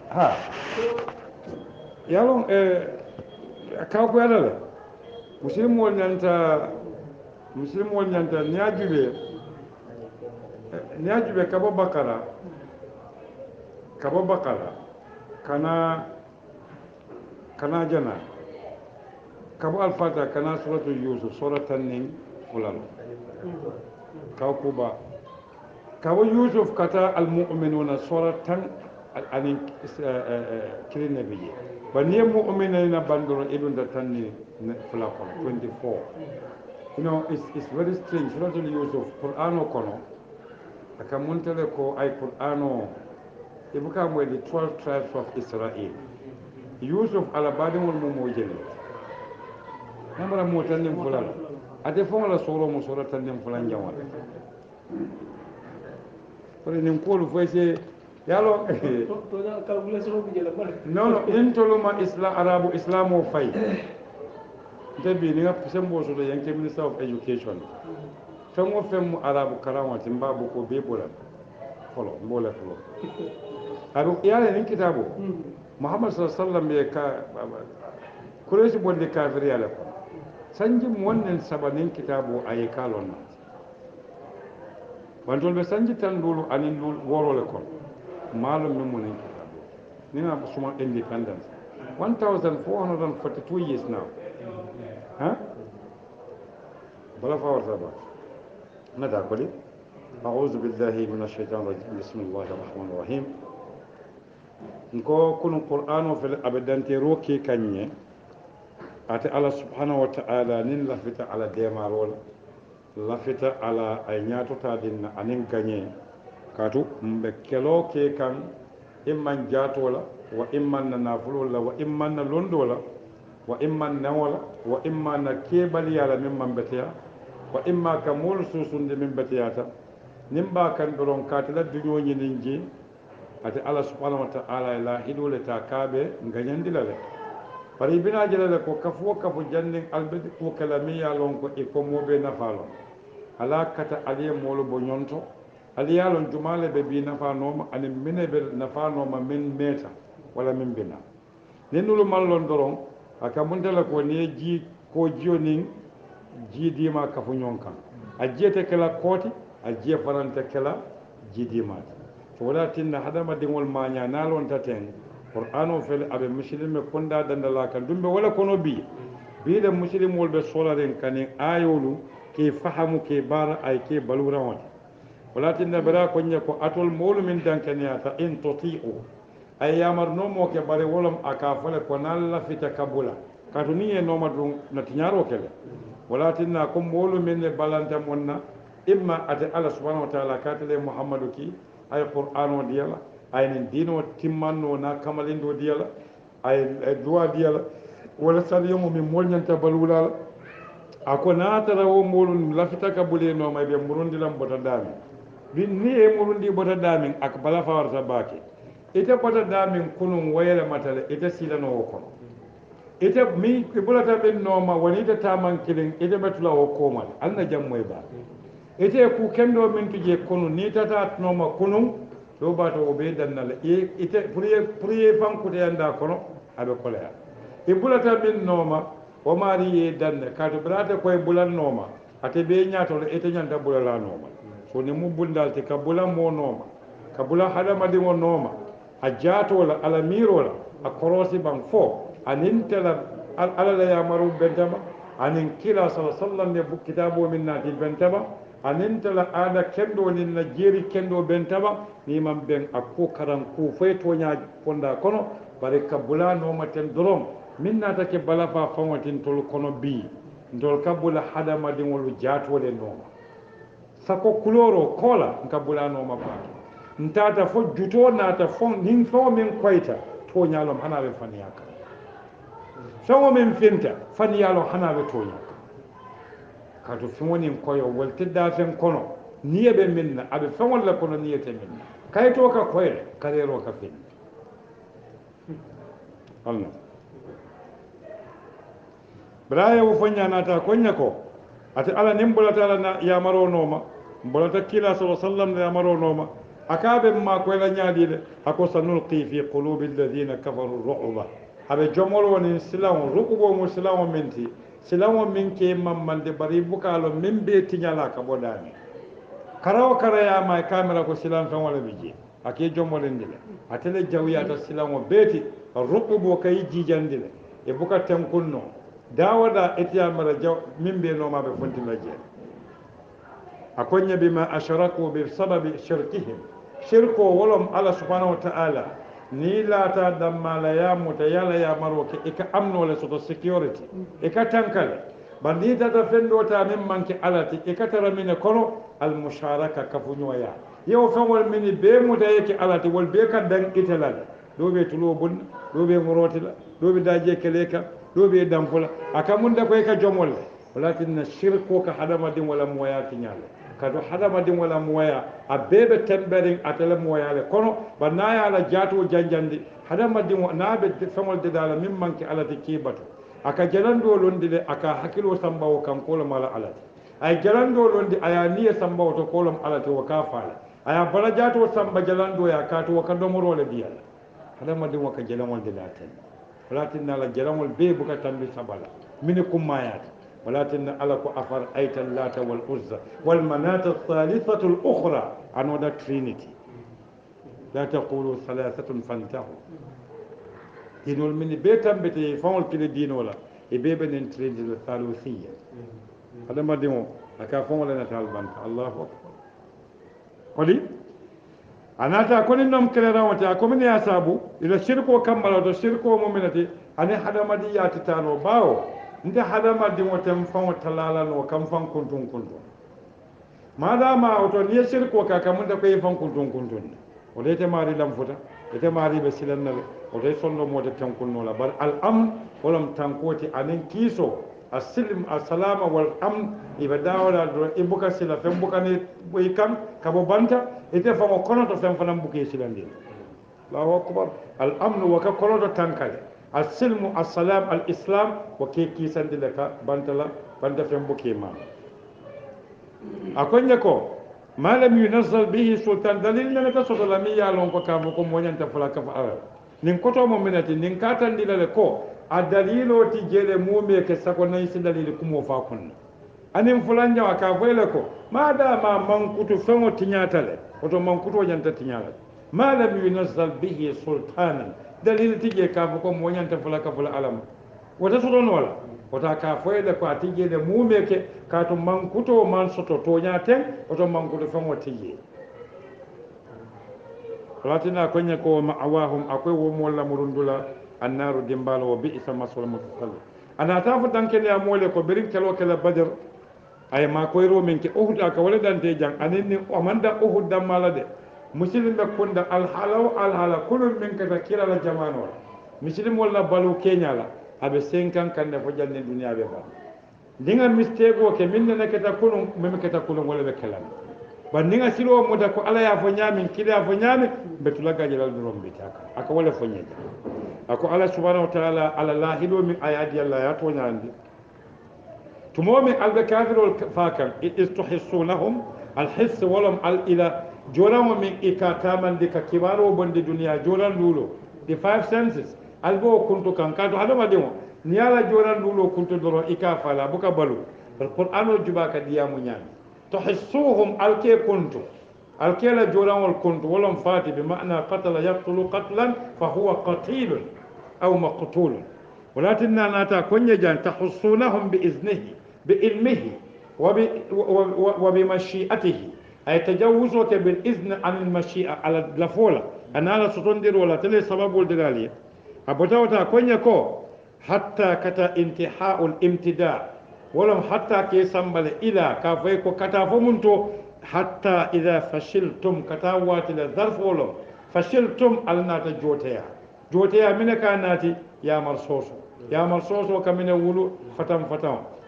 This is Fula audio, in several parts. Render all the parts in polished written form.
ha yalon ka ko yalla muslimol nyanta niajube kabo bakara kana jana kabo alfata kana suratul yusuf suratan nin fulalo kaw kuba kabo yusuf kata almu'minuna suratan anin kirine biye bani mu'minina bandoro ibn da tanni fulako 24. You know, it's very strange. Suratul Yusuf, Qur'ano kono, aka muntele ko ay Qur'ano, ibuka mo the 12 tribes of Israel. Yusuf ala badin wal mo jeli. Namara mo tan nim fulala. Ate fo la soro mo soro tan nim fulan jawal. Pare nim ko lu fese yalo to da calculation bi jela bare. No, intoluma arabu islamo fay. Debi ni nga sembo so do yanke minister of education fengo fem arabu karam wati mbabu ko be bola folo mbola folo abu yale ni kitabo muhammad sallallahu alaihi wasallam be ka kureshi bonde kafiri yala ko sanji wannan sabanin kitabo ayi kalon na wantol be sanji tan dulu anin dul worole ko malum min mun kitabo ni na suma independence 1442 years now. ها بلا فور ثبات ماذا أقول أعوذ بالله من الشيطان الرجيم بسم الله الرحمن الرحيم نكو كن القرآن في الأبدان تروكي كنيه أتى الله سبحانه وتعالى نين لفت على ديمارول لفت على أيناتو تادين أنين كنيه كاتو مبكلو كي كان إما جاتولا وإما نافلولا وإما نلوندولا wa imma nawala wa imma na kebali yala min man betiya wa imma ka mol susunde min betiyata nimba kan doron katila duño ñinin ji ati Allah subhanahu wa ta'ala la hidole ta kabe nganyandila le bari bina jela ko kafu jannin albedi ko kalamiya lon ko e ko mobe nafalo ala kata aliye molo bo nyonto aliya lon jumale be bi nafanoma ani minebe nafanoma min meta wala min bina nenulu mallon doron aka muntala ko ne ji ko jionin ji dima kafu nyonkan a jete kala koti a je faranta kala ji dima to wala tinna hadama dingol manya nalon taten qur'ano fel abe muslime konda dandala kan dumbe wala kono bi da muslim wolbe solaren kanin ayolu ke fahamu ke bara ay ke balura won wala tinna bara ko nya ko atol molu min dankaniya ta in tuti'u ay yamarno mo ke bare wolom aka fale ko nalla fita kabula katuni e noma dum na tinyaro kele wala tinna ko molu min balanta monna imma ate Allah subhanahu wa ta'ala katale muhammadu ki ay qur'ano diyala ay nin dino timmanno na kamalindo diyala ay duwa diyala wala sadiyomo min molnyanta balula ako natara wo molun lafita kabule no may be murundi lam bota dami bin ni e murundi bota dami ak bala fawarta bake ite bota damin kunun wayla matale ite silano wo kono ite mi bulata ben noma woni ite taman kilin ite betula wo komal alna jam moy ba ite ku kendo min tuje kunu ni tata noma kunun do bato o be dannala ite priye fankude anda kono abe kolaya e bulata ben noma o mari ye danne kato brata koy bulan noma ate be nyaato ite nyanta bulala noma so ni mu bundal te ka bulan mo noma ka bulan hadama di mo noma a jaatola ala mirola a korosi ban fo anin tela ala la yamaru bentama anin kila sallallahu ne kitabo min nati bentama anin tela ada kendo nin na jeri kendo bentama ni man ben akko karan ku fay tonya fonda kono bare kabula no maten dorom min nata ke balafa fawatin tol kono bi ndol kabula hadama di wolu jaatole no sako kuloro kola kabula no ma pa ntata fo juto nata fo nin fo min koyta to nyalom hanabe faniyaka fo min finta faniyalo hanabe to nyaka kato fo nin koyo wolte da fen kono niyebe minna abe fo wala kono niyete minna kayto ka koyre karero ka fin Allah braya wo fonya nata konya ko ate ala nimbulata ala na yamaro noma mbulata kila sallallahu alaihi wasallam na yamaro noma akaɓe ma koyla ñaaɗiɗe hako sanulqi fi qulubi alladina kafaru ru'ba haɓe jomol woni silan ruɓuɓo mo silan o minti silan o min ke mammande bari bukalo min be tiñala ka ɓoɗani kara o karayama e kamera ko silan fen wala ɓe jee ake jommolendi le atele jawyata silan o beeti ruɓuɓo kayi jijandi le e buka tenkunno dawoɗa etiyamara jaw min mbiyanomaɓe fontila jeen a koña bima ashraku bi sababi shirkihim shirko wolom allah subhanahu wa ta'ala ni laata dammala yamuta yala yamaro ke eka amnole soto security eka tankale bandi tata fendota min manke alati eka taramine kono al musharaka kafuñoya yewo fenwol mini be muta yeke alati wol be ka dan itelal ɗo ɓe tulo bonna ɗo ɓe morotila ɗo ɓe daje keleka ɗo ɓe dampula aka munda koye ka jomolle walakinna shirko ka haɗamadin wala moya tiñale kado haɗamadin wala moya a beɓe temberin atele moyale kono ba nayala jaato janjandi haɗamadin naɓe feŋol dedala min manque alati kibato aka jalanɗo londi de aka hakkilo sambawo kan kolom ala alati ay jalanɗo londi aya niye sambawo to kolom alati wo ka faala aya bala jaato samba jalanɗo ya kato wo ka domorole diyala haɗamadin wo ka jalamol deda ten walatinna ala jalamol be buka tambi sabala mini kummayata ولكن ألك أفر أيت اللات والعزى والمناة الثالثة الأخرى أنودا ترينيتي لا تقولوا ثلاثة فانتهوا دينو من بيتم بتي فول كده دين ولا يبيبن تريد الثالوثية هذا ما ديمو أكافون لنا تعلم الله أكبر قولي أنا تأكل إنهم كلنا وتأكل من ياسابو إذا شركوا كملوا تشركوا مؤمنتي أنا هذا ما دي ياتتانو باو nde hadamadiŋo ten faŋo talalano kam faŋ kuntun kuntun madama oto niŋ ye siriko ka kamunta ko ye faŋ kuntun kuntun ne oto ite maari lanfuta ite maari be silanna le oto ye sondomo te tenkunno la bari al amn wolam tankoti aniŋ kiiso a silim a salama wal amn ibe dawola do i buka sila feŋ bukani i kaŋ ka bo banta ite faŋo konoto feŋ fanaŋ buka ye silandi allahu akbar al amnu wo ka konoto tankale السلم السلام الإسلام وكيكي سندلك بنتلا بنت فين بكيما أكون يكو ما لم ينزل به سلطان دليل لنا تصل لمي يالون كافكم ونين تفلا كفار نكتو مؤمنتي نكاتن دلالكو الدليل تجيل مومي كسكو نيس دليل كمو فاكن أنين فلان جوا كافيلكو ما دام من كتو فمو تنياتل وتو من كتو ينت تنياتل ما لم ينزل به سلطانا dalil tije ka ko mo nyanta fula ka fula alam wata soto nola wata ka foyde ko atije de mumeke ka to mankuto man soto to nyaten oto mankuto fango tije latina konya ko ma'awahum akoy wo mo la murundula annaru dimbalo wa bi'sa maswal mutasall ana tafu danke ya mole ko berin kelo kala badr ay ma koy ro men ke uhud aka wala dante jang aninni o manda uhud damala de muslim be kunda alhala kulun min kata kila la jamano muslim wala balu kenya la abe 5 ans kande fo janne duniya be ba dinga mistake o ke min ne kata kulun mem kata kulun wala be kalam ba dinga silo mo da ko ala ya fo nyamin kila fo nyami be tulaga jalal durom be taka aka wala fo nyaja ako ala subhanahu wa ta'ala ala la hido min ayati allah ya to nyandi tumomi albe kafirul fakan istuhissunahum alhiss walam al ila joramo min ikatamande ka kibaro bonde duniya joran lulo the five senses albo kuntu kan kato hadama demo ni ala joran lulo kuntu doro ikafala buka balu alqur'ano jubaka diyamu nyami tuhissuhum alke kuntu alke la joran wal kuntu walam fati bi ma'na qatala yaqtulu qatlan fa huwa qatil aw maqtul ولكن ناتا كونيا جان تحصونهم بإذنه بعلمه وبمشيئته أي تجاوزك بالإذن عن المشيئة على الفولة أنا على ستندر ولا تلي سبب الدلالية أبوتاوتا كونيا كو حتى كتا انتحاء الامتداء ولم حتى كي سنبل إلى كافيكو كتا فمنتو حتى إذا فشلتم كتا واتل الظرف ولم فشلتم ألناتا جوتيا منك ناتي يا مرصوصو يا مرصوصو كمين ولو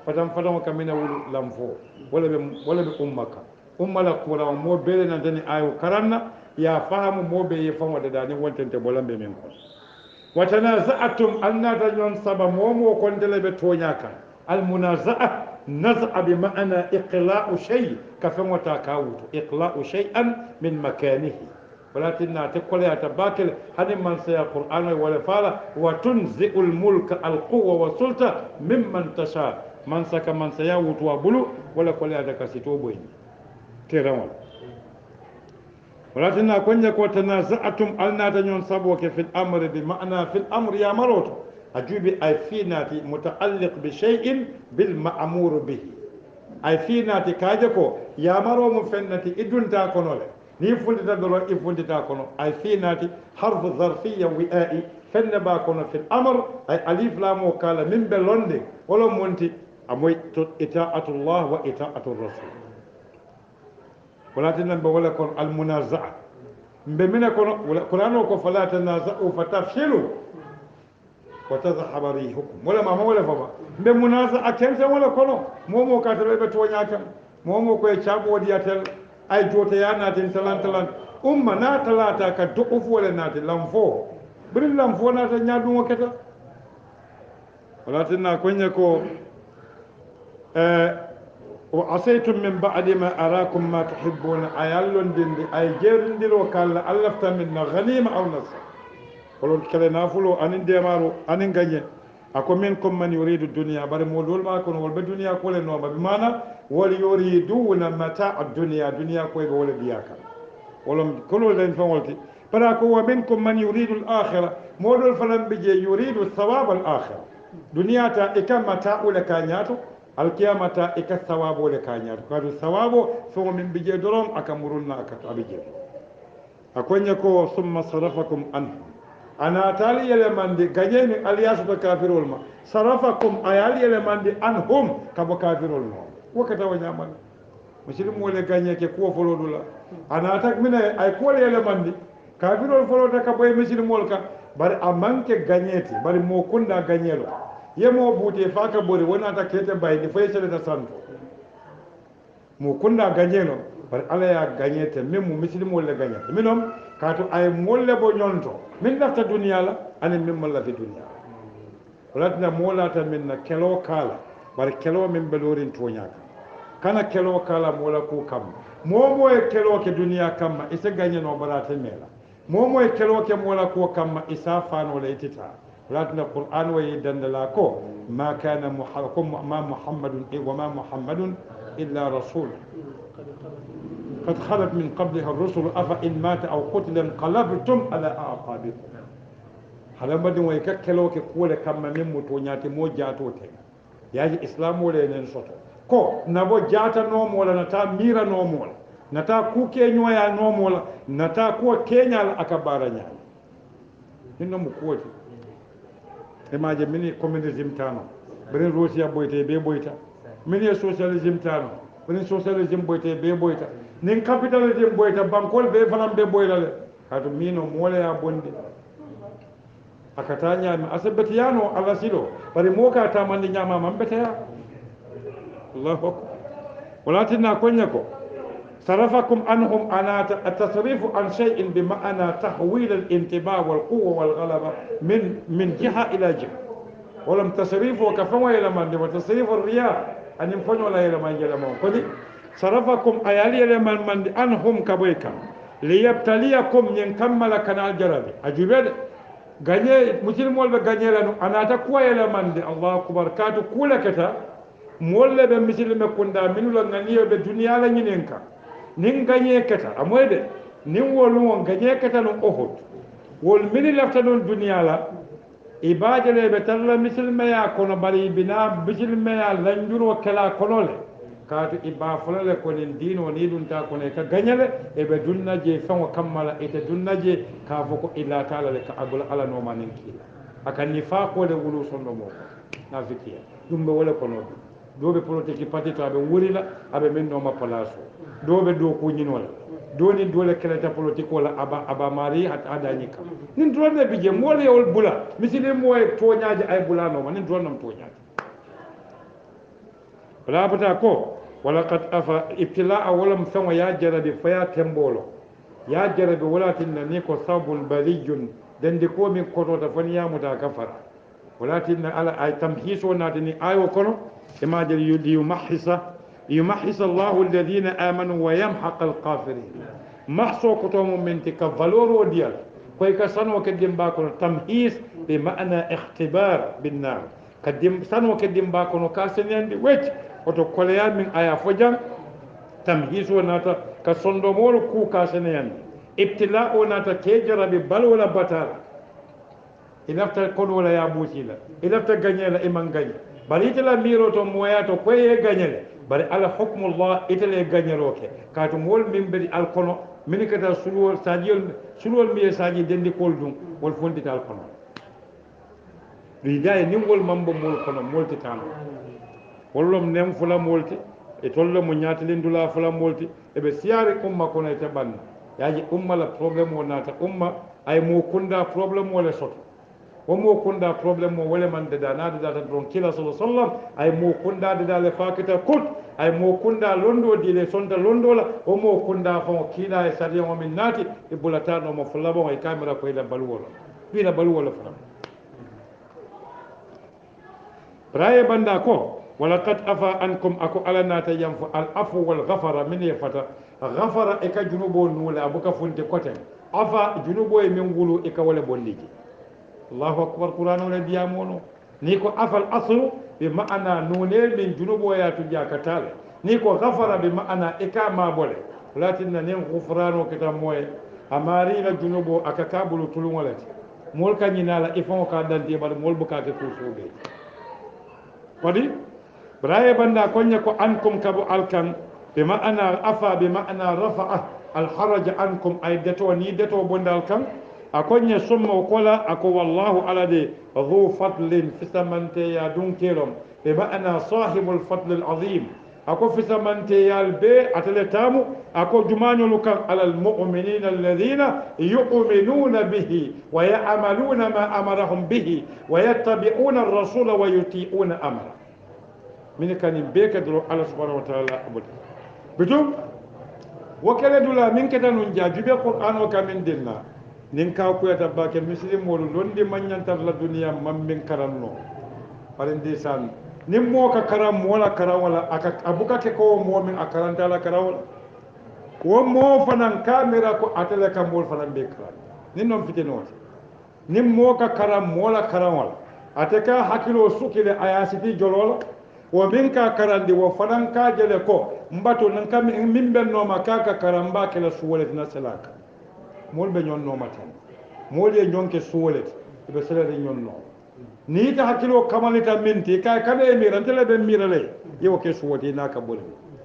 فتم كمين ولو لمفو ولا بأمك لك ولا مو بيلنا دني آيو كرنا يا فهم مو بي يفهم وداني وانتنت بولم بمنكم وتنازعتم أن تنون سبا مومو كنت لبتونياكا المنازعة نزع بمعنى إقلاع شيء كفموتا كاوت إقلاع شيئا من مكانه ولكن تقول يا تباكل هذا من سيا القرآن ولا فعل وتنزع الملك القوة والسلطة ممن تشاء من سك من سيا وتوا بلو ولا كل هذا كسيتو بوين تيرمون ولكن أكون يكون تنازعتم ألنا تنون سبوك في الأمر بمعنى في الأمر يا مروت أجوبي أي فيناتي متعلق بشيء بالمأمور به أي فيناتي كاجكو يا مرو مفنتي إدون تاكونو ni fundita doro i fundita kono ay finati harfu zarfiyya wi'a'i fenne ba kono fil amr ay alif lam o kala min be londe wala monti amoy to ita'atullah wa ita'atur rasul wala tinan be wala kon al munaza'a mbe mina kono qur'ano ko fala tanaza'u fatafshilu wa tadhhabu rihukum wala ma wala fama mbe munaza'a kensa wala kono momo ka to be to nyaata momo ko e chabo wadiyatel ay jota ya natin talan umma na talata ka du'uf wala nati lamfo birin lamfo na ta nyadu wakata wala tinna kunya ko wa asaytum min ba'di ma arakum ma tuhibbuna ayallon dindi ay jerndiro kala allafta minna ghanima aw nasr kolon kala nafulo anin demaro anin ganye ako minkum man yuridu dunya bare modol ma kono wol be dunya ko le no ma bi mana wal yuriduna mata ad-dunya dunya ko be wala biyaka wolom kolo len fawolti para ko wa minkum man yuridu al-akhirah modol falam bije yuridu thawab al-akhirah dunya ta ikamata ula kanyato al-qiyamata ikathawabo le kanyato kadu thawabo fo min bije dorom akamurunna akata abije akonya ko summa sarafakum anhu ana tali yelemandi ganyeni aliyasu to kafirol ma sarafakum ayali yelemandi anhum kabo kafirol ma wakata wanyaman muslim wole ganye ke ko folodula ana tak mina ay ko yelemandi kafirol folota ka boy muslim wol ka bari amanke ganyeti bari mo kunda ganyelo yemo bute faka bori wona ta kete bayni faysele ta santo mo kunda ganyelo bari ala ya ganyete memu muslim wol ganyete minom kaatu ay molle bo ñonto min dafta duniya la ani min malla fi duniya walatina molata min na kelo kala bar kelo min belorin toñaka kana kelo kala mola ko kam momo e kelo ke duniya kamma isa ganye no barata mela momo e kelo ke mola ko kamma isa fano la itita walatina qur'an wa yidandala ko ma kana muhammadun wa ma muhammadun illa rasul قد خلت من قبلها الرسل أفإن مات أو قتل انقلبتم على أعقابكم هذا بدون ويككلو كقولة كما من متونيات مو جاتو تين ياجي إسلام ولا ننسوتو كو نبو جاتا نوم ولا نتا ميرا نوم ولا نتا كوكي نويا نوم ولا نتا كو كينيا الأكبار نيال إنه مكوتي إما جي مني كومينيزم تانو برين روسيا بويتا بي بويتا مني سوسياليزم تانو برين سوسياليزم بويتا بي بويتا nin capitalism boyta bankol be fanan be boylale hadu mino mole ya bondi akata nyaami asabati yano ala silo bari moka ta mandi nyama mambeta ya Allahu akbar walatina konya ko sarafakum anhum anata at-tasrifu an shay'in bi ma'ana tahwil al-intiba' wal quwwa wal ghalaba min jiha ila jiha walam tasrifu kafama ila mandi wa tasrifu ar-riya an infanyo la ila mandi la mo kodi sarafakum ayali eleman mandi anhum kaboyka liyabtaliyakum nyen kammala kanal jarabi ajubede ganye muslimol be ganye lanu anata kuwa elemandi allah akbar katu kula keta molle be muslime kunda minula nganiyo be duniya la nyinenka nin ganye keta amoyde nin wolu won ganye keta no ohud wol mini lafta non duniya la ibadele be talla muslime ya kono bari bina muslime ya lanjuro kala konole kaatu iba fulale ko nin dino ni dun ta ko ne ka gagnale e be dunna je fango kammala ite dunna je ka foko illa taala le ka abul ala no manin kila akan ni fa ko le wulu sondo mo na fikiya dum be wala ko no do be politique parti to be wurila abe men no ma palaso do be do ko nyinola do ni dole kala ta politique wala aba mari hat ada nyika nin do ne bije mo le yol bula misile mo e to nyaaje ay bula no nin do nam to nyaaje wala bata ko wala qad afa ibtilaa wala msama ya jarabi faya tembolo ya jarabi wala tinna ni ko sabul baliyun dande ko min koto ta fani ya muta kafara ولكن على أي تمحيص وناتني آي وكنو إما جل يمحص الله الذين آمنوا ويمحق الكافرين محصو كتوم من تك فالور وديال كوي كسانو كديم باكو تمحيص بمعنى اختبار بالنار كديم سانو كديم باكو كاسنين دي ويت oto koleya min aya fo jang tamhis o nata ka sondomolu ku kaseneyandi ibtila o nata ke jarabi bal wala batala ilafta kono wala ya busila ilafta gagnela iman gagne bari itala miro to moya to koye gagnele bari ala hukmullah itale gagneroke kato mol min bedi al kono min kata sulwol mi saji dendi kol dum wol fondita al kono riday ni wol mambo mol kono molti tan wollom nem fula molti e tollo mo ñaatalen dula fula molti e be siyaare umma kono e tabanna yaaji umma la problème o naata umma ay mo kunda problème wala soto wo mo kunda problème o wala man dada naade data don kila sallallahu alaihi wasallam ay mo kunda dada le fakita kut ay mo kunda londo di le sonta londo la wo mo kunda fo kila e sariya mo min naati e bulatano mo fula bon ay camera ko ila balwolo ila balwolo fam braye banda ko ولقد أفى عنكم أكو على ناتا ينفو الأفو والغفر من يفتا غفر إكا جنوبو نولا أبوكا فنت كوتن أفى جنوبو من غلو إكا ولا بوليجي الله أكبر قرآن ولا ديامونو نيكو أفى الأصل بمعنى نونيل من جنوبو ياتو جاكتال نيكو غفر بمعنى إكا ما بولي ولكن نين غفرانو كتا موي أماري جنوبو أكا كابلو تلو ولتي مولكا نينالا إفون كادان ديبال مول بكاكي كوسوبي ودي براي بندا كونيا كو انكم كبو الكن بمعنى افا بمعنى رفع الحرج عنكم اي دتو ني دتو بندال كان اكونيا سمو كولا اكو والله على دي ذو فضل في سمنتي يا دونكيلوم بمعنى صاحب الفضل العظيم اكو في سمنتي يا البي اتلتامو اكو جمانو لكان على المؤمنين الذين يؤمنون به ويعملون ما امرهم به ويتبعون الرسول ويطيعون امره من كان بيك درو الله سبحانه وتعالى ابد بتوم وكله دولا من كده نجا جبي القران وكمن دينا نينكا كو يتباك مسلم مولو لوندي من ينتر لا دنيا من كرانو فالندي سان نيمو كا كرام ولا كرا ولا ابوكا كو مؤمن اكران تعالى كرا ولا ومو فنان كاميرا كو اتلا كامول فنان بكرا نينوم فيتينوت نيمو كا كرام ولا كرا ولا اتكا حكيلو سوكيله اياسيتي جولولا wo min ka karandi wo fanan ka jele ko mbato nan kam min ben no ma ka karamba kala suwole na salaka mol be nyon no matan mol ye nyonke suwole be salade nyon no ni ta hakilo kamalita minti ka kade mi rantele be mirale yo ke suwoti na ka bol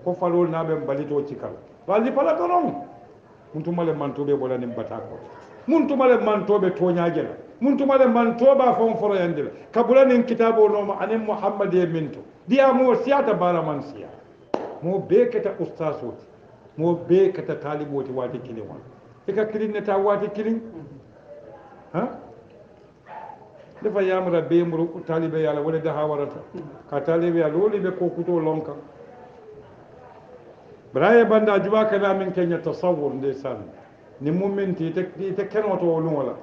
ko falol na be balito cikal wali pala donon muntumale mantobe bolani batako muntumale mantobe toñajela muntumale mantoba fon foro yandela kabulani kitabo no ma anem muhammad e minto dia mo siata bara man siya mo be kata ustasoti mo be kata taliboti wati kilin wan e ka kilin ne ta wati kilin ha defa yamra be muru talibe yalla wala da hawarata ka talibe yalla woli be ko kuto lonka braye banda juba kana min kenya tasawwur ndesan ni momenti te kenoto wolum wala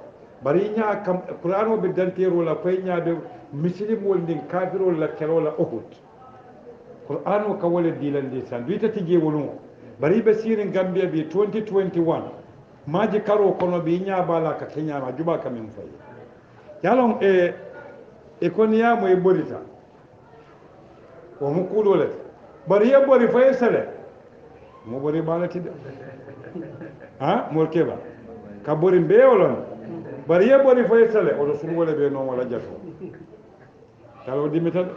bari nya kam qur'ano be dantero la koy nya be muslim wol din kafiro la kero la uhud qur'ano ka wala dilan ndesan duita tije wolum bari be sirin gambia bi 2021 maji karo kono bi nya bala ka kenya ma juba kamen fay yalon e konya mo e borita o mu kulole bari e bori fay sale mo bori bala tidde ha mo keba ka bori beolon bari e bori fay sale o rasul wala be non wala jatto talo dimital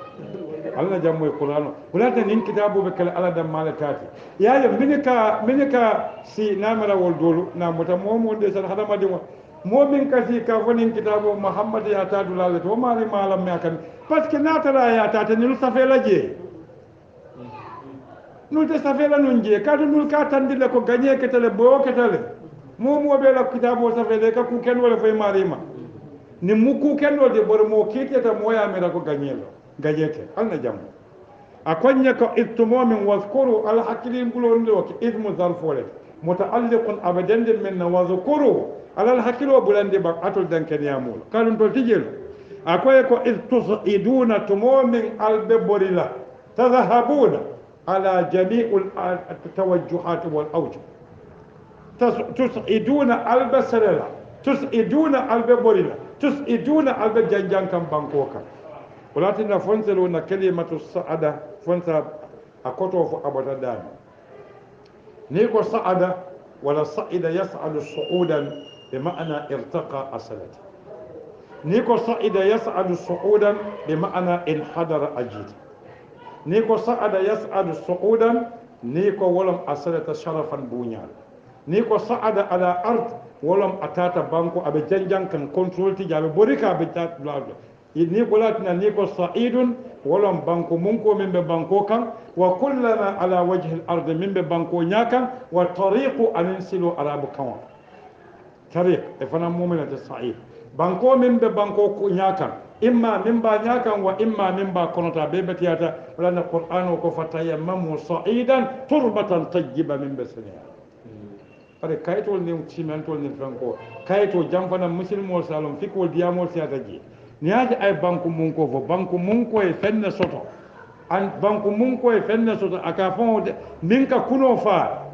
alla jammo e qur'ano kulata nin kitabu be kala ala dam mala tati yaye minika si namara wol dolu na mota momo de san hadama de mo min kasi ka fonin kitabu muhammad ya tadu lalle to mari malam me kan parce que natala ya tata ni safela je nul te safela nun je ka nul ka tandile ko gagné ketale bo ketale mo be la kitabu safela ka ku ken wala fay marima ni muku ken do de bor mo kiteta mo ya mera ko gagné lo gajete alna jam akonya ko ittumo min wazkuru al hakilin bulon do ko idmu zarfole mutaalliqun abadan min wazkuru alal hakilo bulande bak atol danken yamul kalun to tijel akoye ko id tusiduna tumo min alɓe borila tadhabuna ala jamiu tawajjuhat wal awjuh tusiduna alɓe selela tusiduna alɓe borila tusiduna alɓe janjan kam banko kan walatinna fonselo na kalimatu saada fonsa a koto fo abata dami ni ko saada wala saida yasadu suudan bi ma'ana irtaqa asalati ni ko saida yasadu suudan bi ma'ana inhadara ajita ni ko saada yasadu suudan ni ko wolom asalata sharafan buñal ni ko saada ala ard wolom atata banko aɓe janjan kan contrôle tiji aɓe borika aɓe tatlaɗo ni ko latina ni ko saidun wolom banko munko min ɓe banko kan wa kullana ala wajhi l arde min ɓe banko ñakan wa tariqu anin silo arabu kawa tariq e fana muminate said banko min ɓe banko ñakan imma min mba ñakan wa imma min mba konota ɓe ɓetiyata walana qur'an o ko fatayammamu saidan turbatan tayyiba min ɓe sénégal pare kayitol ni cimentol ni fenko kayito jamfana musilmol salom fikkol diyamol siyata jee ni yaji ay banque munko fo banque munko e fenne soto an banque munko e fenne soto aka fon nin ka kuno fa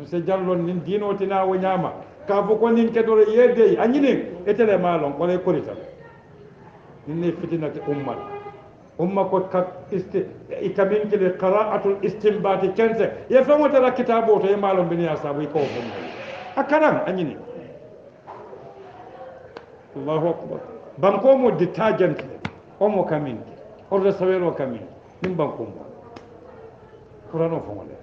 se jallon nin dinotina wo ñama ka fo ko nin kedore yeddeyi a ñinin etele malon wala korita nin ne fitinate umma ko ka ikamin kile qira'atul istinbati kense ye famo tara kitabo to e malon biniya sabu ko fo a karam a ñinin allahu akbar banko mo detergent omo kamin ordo sawero kamin nim banko mo kurano fo ngole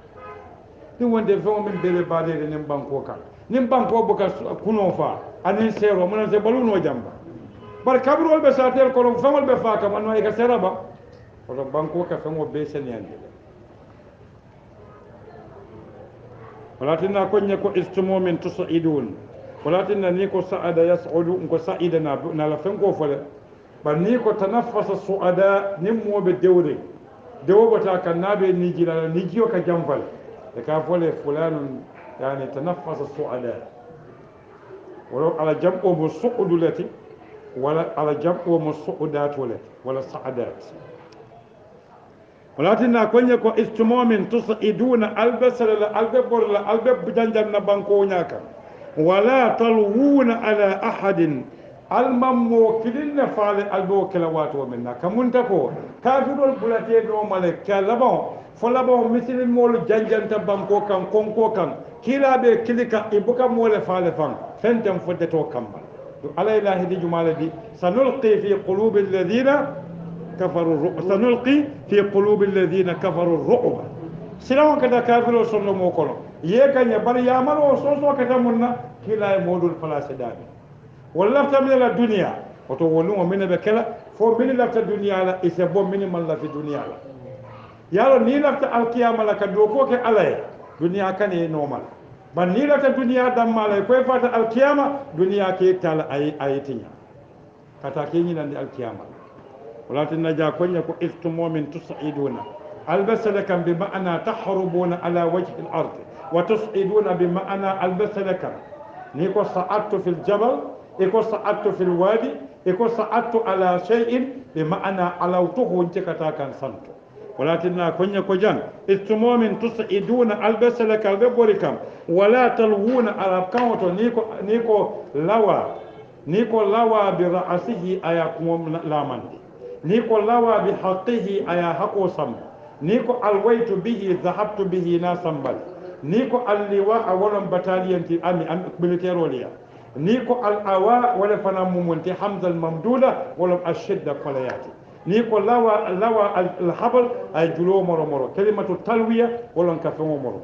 nim wonde fo min bele baade nim banko kan nim banko buka kuno fa anen sero mon se baluno jamba bar kabrol be satel ko famol be fa kam anno e ka seraba odo banko ka famo be seniyande walatinna konye ko istumo min tusaidun walatinna ni ko saada yas'udu ko saida na la fenko fole bar ni ko tanaffasa suada nim mobe dewre dewobata kan nabe ni jila ni jiyo ka jamfal e ka fole fulanun yani tanaffasa suada wala ala jam'u musuudulati wala ala jam'u musuudat wala saadat walatinna konye ko istumo min tusaiduna albasala albeborla albeb janjanna banko nyaka wala talwuna ala ahadin almammo kilinne faale albo kela wato minna kamunta ko kafirol bulate do malaka labon fo labon misilin mol janjanta banko kan konko kan kilabe kilika ibuka mole faale fan fentem fodde to kamba do ala ilahi di jumaladi sanulqi fi qulubi alladhina kafaru sanulqi fi qulubi alladhina kafaru ru'ba silaw kada kafiro sonno mo kono ye kanya bar yamalo soso kata munna kila e modul place dami wallafta min la dunya oto wolu min be kala fo min lafta dunya la ise bo min man la fi dunya la yalo ni lafta alqiyama la ka do ko ke alay dunya kan e normal ban ni lafta dunya dam mala ko fata alqiyama dunya ke tala ayitinya kata ke ni nan alqiyama walakin naja konya ko istumo min tusaiduna albasalakan bi ma'ana tahrubuna ala wajhi al-ard wa tus'iduna bi ma'ana albasalakan ni ko sa'adtu fil jabal e ko sa'adtu fil wadi e ko sa'adtu ala shay'in bi ma'ana alawtuhu intikata kan santo walakinna kunya ko jan istumo min tus'iduna albasalaka be borikam wala talwuna ala kawto ni ko lawa bi ra'sihi ayakum lamandi ni ko lawa bi haqqihi aya haqo sam ni ko alwaytu bihi dhahabtu bihi nasambal ni ko alliwa awalan bataliyanti ami militaire waliya ni ko alawa wala fana mumunti hamza almamduda wala ashidda qalayati ni ko lawa alhabal ay julo moro kalimatu talwiya wala ka fengo moro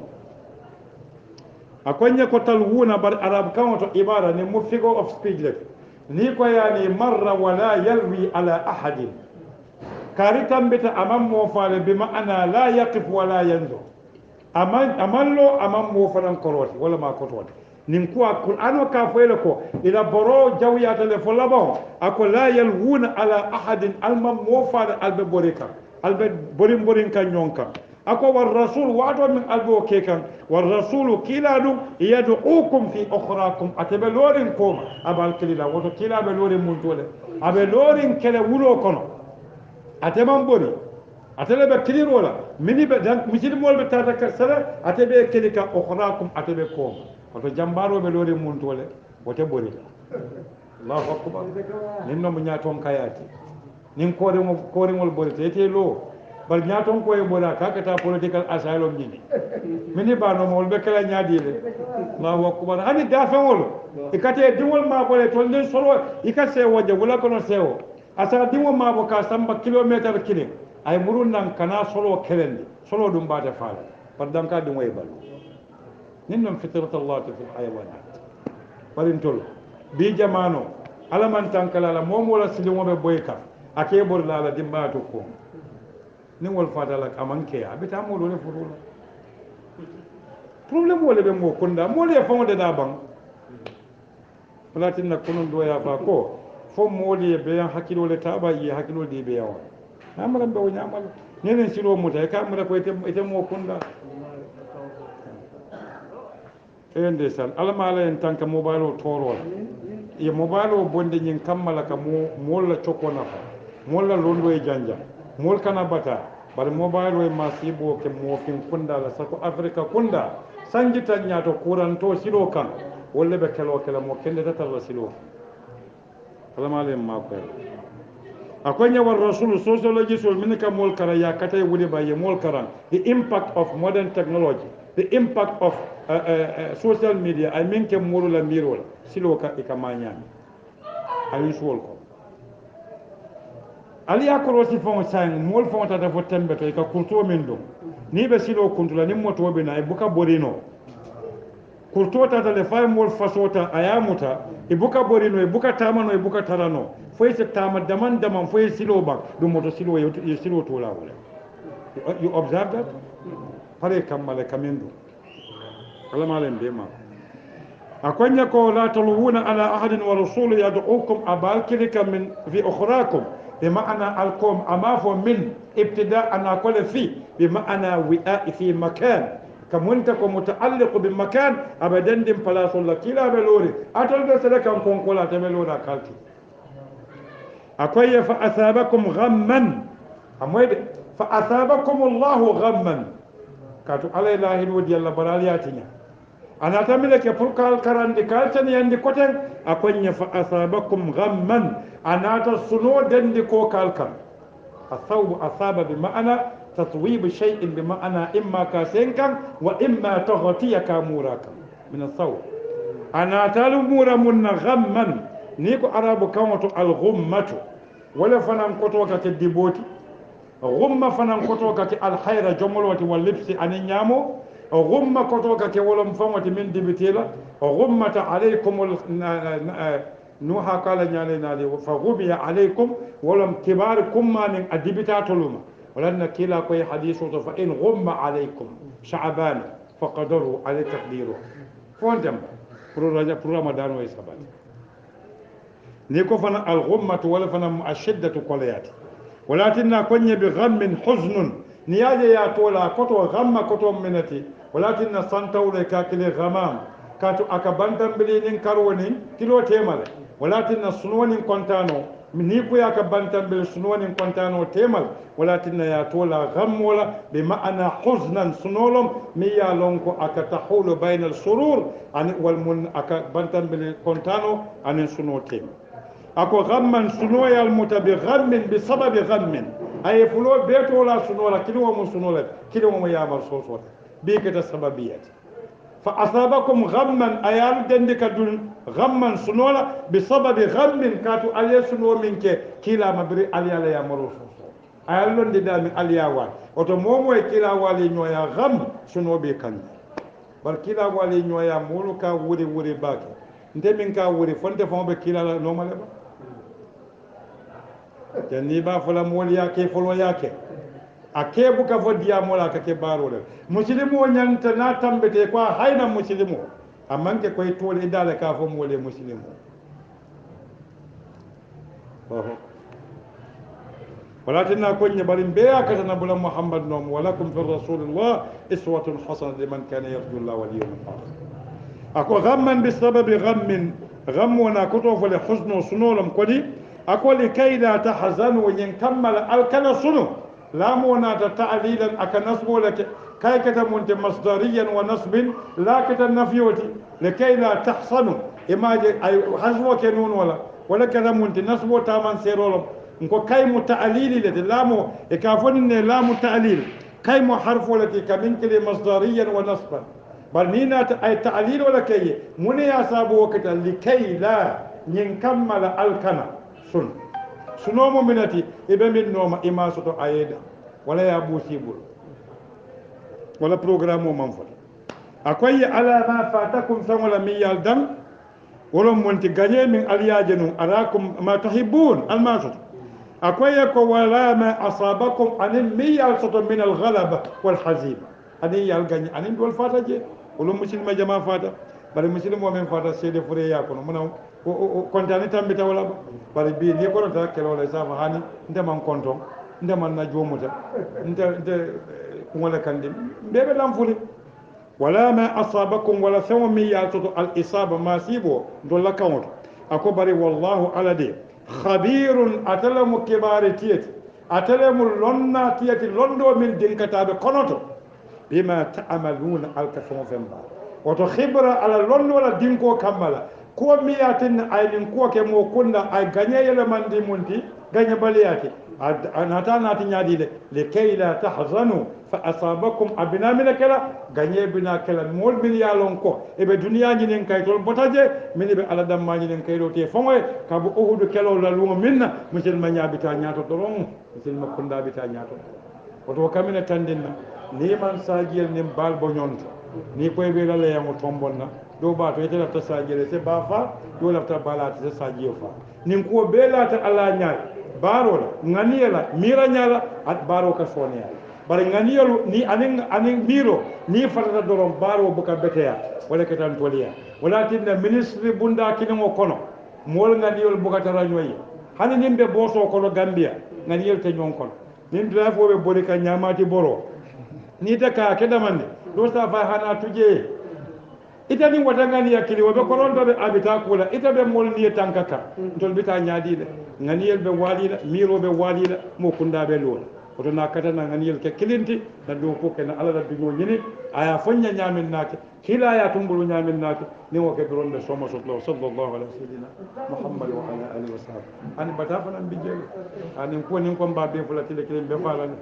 akonya ko talwuna bar arab kawoto ibara ni mu figure of speech le ni ko yani marra wala yalwi ala ahadin kari tambita amam mo faale bi ma'ana la yaqif wala yanzu amallo amam mo fanan koroti wala ma kototi nin kuwa qur'ano ka foyle ko ila boro jawyata le fo labon ako la yalwuna ala ahadin almam mo faale albe borika albe borin kan nyonka ako war rasul wato min albo kekan war rasul kiladu yad'ukum fi ukhrakum atabe lorin koma abal kilida woto kilabe lorin mun tole aɓe loorin kele wulo kono ateman boni atele ɓe kilirola mini ɓe misilmol ɓe tata ka sara ate ɓe keli ka ohrakum ate ɓe kooma oto jambaroɓe loori muntole wote borila allahu akbar nin nomo ñaton kayati nin korimol borita ete loo bar ñaton koye bora kakata political asylum ñini mini banomol ɓe kala ñaadile allahu akbar hani dafeŋol ikate diŋol maɓole tol nin soro ika sewo je wula kono sewo asa diŋo maɓo ka samba kilométre kilin ay murun nan kana solo kelendi solo ɗum mbate faala par danka diŋo e balu nin noon fitrata llati fi lhayawanat ɓarin tol bi jamano alaman tankalala momola siliŋoɓe boy kam ake borla ala dimbato ko nin wol fatala aman keya aɓeta molole fotula probléme wole ɓe mo kunda mole e faŋode ɗa ban walatinna konon doya fa ko fo mooli e ɓeyan hakkilole taɓa yiye hakkilol ɗi ɓeyan on namaran ɓe o ñamala nenen silo muta e kamara ko ete mo kunda e ndesan alamala en tan ka mobile o torola e mobile o bonde ñin kammala ka molla cokko nafa molla londo e janja mol kana bata bare mobile o e masibo ke mofin kunda la sako africa kunda sanjita ñaato couranto silo kan wolle ɓe kelo kela mo kende tatarla silo alamala en makoye akonya war rasul sociologist wol min ka mol kara ya katay wuli ba ye mol karan the impact of modern technology the impact of social media ay min ke molu la mirol silo ka e kama nyami ay suwol ko ali akoro si fon sang mol fon tata fo tembe to e ka kurto min do ni be silo kuntula ni moto be na e buka borino kurto tata le fay mol fasota ayamuta e buka borino e buka tamano e buka tarano foy se tama daman foy silo bak ɗum moto silo ye silo to lawole you observe that pare kammale kamen ɗum alamalen mbema a koña ko la talwuna ala ahadin wa rasulu yad'ukum abalkilika min fi ukhrakum bi ma'ana alqom ama fo min ibtida ana kole fi bi ma'ana wi'a fi makan kamunta ko mutaalliq bi makan abadan dim place la kila be lori atol be sadaka kon kola te be lora kalti akoye fa asabakum ghamman amoyde fa asabakum Allahu ghamman katu alay lahi wodi Allah baraliyatinya anata mileke pour kal karandi kaltan yandi koten akonya fa asabakum ghamman anata suno dandi ko kalkan asawbu asaba bi ma'ana tatwib shay'in bi ma'ana imma kasenkan wa imma taghtiyaka muraka min asawb anata lumura munna ghamman ni ko arabu kawato al ghummatu wala fanan koto ka ke diboti gumma fanan koto ka ke al hayra jomoloti wal libsi ani nyamo gumma koto ka ke wolom famati min dibitela gummata alaykum nuha kala nyale nade fa gubiya alaykum wolom kibar kummanin adibita toluma walanna kila koy hadithu to fa in gumma alaykum sha'ban faqadaru ala taqdiru fondam pour ramadan wa sabat ni ko fana al ghummatu wala fana ashiddatu qolayati walakinna kunya bi ghammin huznun ni yaje ya tola koto ghamma koto minati walakinna santawle ka kile ghamam katu akabantam bilinin karwoni kilo temale walakinna sunwani kontano ni ko ya ka bantam bil sunwani kontano temal walakinna ya tola gham wala bi ma'ana huznan sunolom mi ya lonko akatahulu bayna al surur an wal mun akabantam bil kontano an suno temal ako ghamman sunoyal muta bi ghammin bi sababi ghammin ay fulo beto la sunola kilo mo sunola kilo mo yabar soso bi kata sababiyat fa asabakum ghamman ayal dendika dul ghamman sunola bi sababi ghammin katu aliya suno minke kila mabri aliya ya maro soso ayal londi dami aliya wa oto momo e kila wali nyoya gham suno be kan bar kila wali nyoya muluka wuri wuri baki ndemin ka wuri fonte fombe kila la no male ba janni ba fala mol yake folo yake ake buka fodiya mola kake baro le muslimo nyanta na tambete kwa hayna muslimo amanke koy tole dala ka fo mole muslimo walakinna kunya barin beya kata nabula muhammad nom walakum fi rasulillah iswatun hasanah liman kana yarju allah wal yawmil akhir ako ghamman bi sababi ghammin ghammuna kuto fole husnu sunolam kodi أقول لكي لا تحزنوا ينكمل الكن سنو لا منات تعليلا أكنصب لك كي كتمنت مصدريا ونصب لا كتنفيوتي لكي لا تحزنوا إما حزوا كنون ولا كتمنت نصب تامن سيرولم نكو كي متعليل لدي لامو إكافون إن لام تعليل كي حرف لك كمن كلي مصدريا ونصبا بل نينا أي تعليل ولا كي من يصاب وقت لكي لا ينكمل الكنا سن سنوم منتي إبن من نوم إما سطو أيدا ولا يابو سيبول ولا بروغرامو منفل أكوي على ما فاتكم سمولا ميال دم ولم منتي غني من ألياجنو أراكم ما تحبون الماسط أكوي ولا ما أصابكم أن ميال سطو من الغلبة والحزيمة أن يالغني أن دول فاتجي ولم مسلم جما فاتا bari muslim women fata sede fure ya kono muna kontani tambita wala bari bi ni kono ta kelo la safa hani nde man konton nde man na jomuta nde wala kandi bebe lam fuli wala ma asabakum wala sawmi ya tutu al isaba masibo dolla kawto ako bari wallahu aladi khabirun atalamu kibaritiyati atalamu lonna tiyati londo min dinkatabe konoto bima ta'maluna al kafon femba woto khibra ala londo la dinko kamala ko miyatin aynin ko ke mo kunda ay ganyele mandi munti ganya baliyati anata nati nyadi le kay la tahzanu fa asabakum abina min kala ganye bina kala mol bil yalon ko e be duniya nyinen kay tol botaje min be ala damma nyinen kay do te fongoy ka bu uhudu kelo la lumo minna musil ma nyabita nyato doron musil ma kunda bita nyato woto kamina tandinna ni man sajiyel nim bal bo nyonto ni koy be la yamo tombonna do ba to ite lafta sajiyel se ba fa do lafta balati se sajiyo fa nin ko be la ta ala nyaal baro la nganiyela mira nyaala at baro ka sonya bari nganiyelu ni anin miro ni fatata doron baro buka beteya wala ketan toliya wala tinna ministre bunda kinimo kono mol nganiyel buka taranyoyi hani nimbe boso kono gambia nganiyel te nyon kono nin dra fo be bori ka nyamati boro ni ta ka kedamande do sa fa hana tuje ita ni watangani ya kili wabe koronto be abita kula ita be mol ni tankaka tol bita nyaadi de nganiyel be walila miro be walila mo kunda be lola oto na kata na nganiyel ke kilinti na do ko ke na ala da dugo nyini aya fonya nyamin nake kila ya tumbulu nyamin nake ni wo ke doron be somo sallallahu alaihi wasallam muhammad wa ala alihi wasallam ani bata fa nan bijel ani ko nin ko mba be fulati le kilim be falani